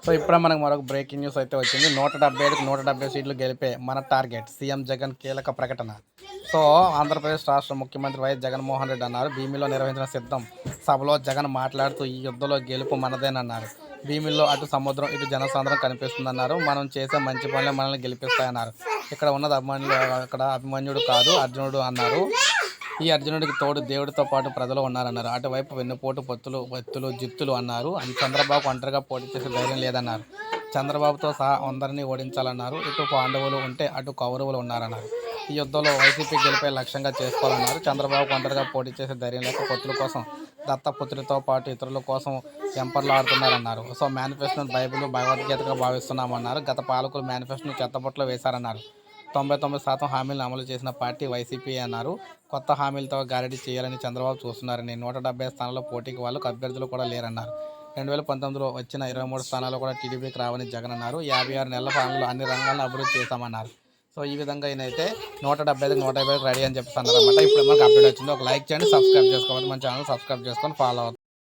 So ఇప్పుడే మనకు మరొక బ్రేకింగ్ న్యూస్ అయితే వచ్చింది. 175కి 170 సీట్లు గెలిపే మన టార్గెట్, సీఎం జగన్ కీలక ప్రకటన. సో ఆంధ్రప్రదేశ్ రాష్ట్ర ముఖ్యమంత్రి వైఎస్ జగన్మోహన్ రెడ్డి అన్నారు. భీమిలో నిర్వహించిన సిద్ధం సభలో జగన్ మాట్లాడుతూ ఈ యుద్ధంలో గెలుపు మనదేనన్నారు. భీమిలో అటు సముద్రం ఇటు జనసాంద్రం కనిపిస్తుందన్నారు. మనం చేసే మంచి పనులే మనల్ని గెలిపిస్తాయన్నారు. ఇక్కడ ఉన్నది అభిమన్యుడు, అక్కడ అభిమన్యుడు కాదు అర్జునుడు అన్నారు. ఈ అర్జునుడికి తోడు దేవుడితో పాటు ప్రజలు ఉన్నారన్నారు. అటువైపు వెన్నుపోటు పొత్తులు జిత్తులు అన్నారు. చంద్రబాబు ఒంటరిగా పోటీ చేసే ధైర్యం లేదన్నారు. చంద్రబాబుతో సహా అందరినీ ఓడించాలన్నారు. ఇటు పాండవులు ఉంటే అటు కౌరవులు ఉన్నారన్నారు. ఈ యుద్ధంలో వైసీపీ గెలిపే లక్ష్యంగా చేసుకోవాలన్నారు. చంద్రబాబు ఒంటరిగా పోటీ చేసే ధైర్యం లేక పొత్తుల కోసం దత్తపుత్రులతో పాటు ఇతరుల కోసం వెంపర్లాడుతున్నారన్నారు. సో మేనిఫెస్టోను బైబిల్ భగవద్గీతగా భావిస్తున్నామన్నారు. గత పాలకులు మేనిఫెస్టోను చెత్తబుట్టలో వేశారన్నారు. 99% హామీలను అమలు చేసిన పార్టీ వైసీపీ అన్నారు. కొత్త హామీలతో గారడీ చేయాలని చంద్రబాబు చూస్తున్నారని, 170 స్థానాల్లో పోటీకి వాళ్ళకు అభ్యర్థులు కూడా లేరన్నారు. 2019లో వచ్చిన 23 స్థానాలు కూడా టీడీపీకి రావని జగన్ అన్నారు. 56 నెలల పాలనలో అన్ని రంగాలను అభివృద్ధి చేశామన్నారు. సో ఈ విధంగా ఈయనైతే 170కి 150 రెడీ అని చెప్పేసి అన్నారన్నమాట. ఇప్పుడు మనకు అప్డేట్ వచ్చింది. ఒక లైక్ చేయండి, సబ్స్క్రైబ్ చేసుకోవాలి. మన ఛానల్ సబ్స్క్రైబ్ చేసుకొని ఫాలో అవుతుంది.